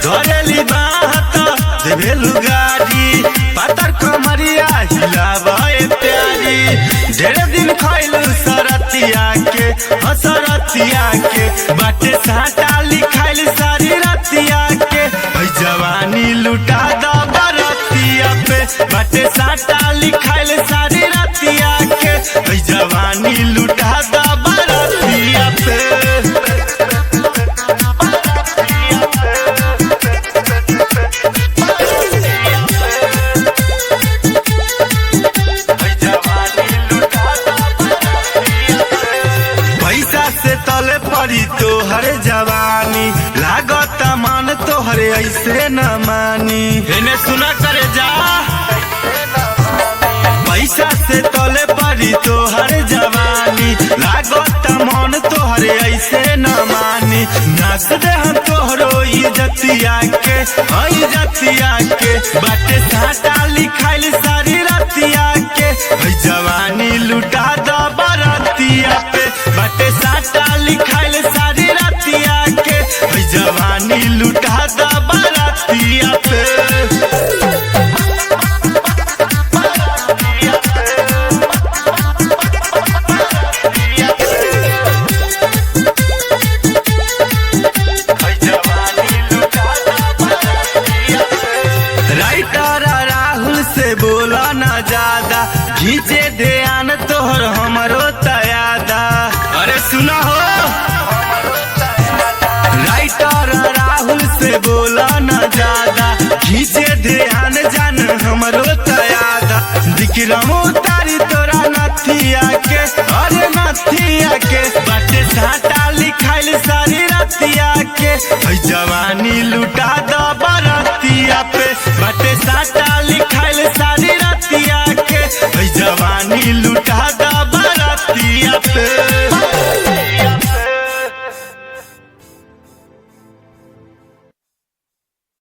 धरेली बात देवेलु गाड़ी पातर कमरिया हिलावे प्यारी ढेर दिन खैलू सरतिया के हसरतिया के बाटे साटा लिखाइल सारी रतिया के जवानी लुटा द बरतिया पे बाटे साटा लिखाइल सारी रतिया के जवानी लुटा द बरतिया पे तले पड़ी तोहर जवानी लागत मन तोहरे ऐसे न मानी इन्हें सुना करे जा पैसा से तले पड़ी तोहर जवानी लागत मन तोहरे ऐसे न मानी नाच दे हम तोहरो इज्जतिया के बाटे साटा लिखाइल सारी रतिया के जवानी लुटा द बरतिया पे बाटे साटा लिखाइल सारी रतिया के जवानी लुटा द बरतिया पे बोला न ज्यादा खींचे ध्यान तोहर हमरो तयादा अरे सुना हो राइटर राहुल से बोला न ज्यादा खींचे ध्यान जान हमरो तयादा दिखरमो तारी तोरा नथिया के अरे नथिया के बाटे साटा लिखाइल सारी रतिया के जवानी लुटा द बरतिया पे बाटे साटा लिखाइल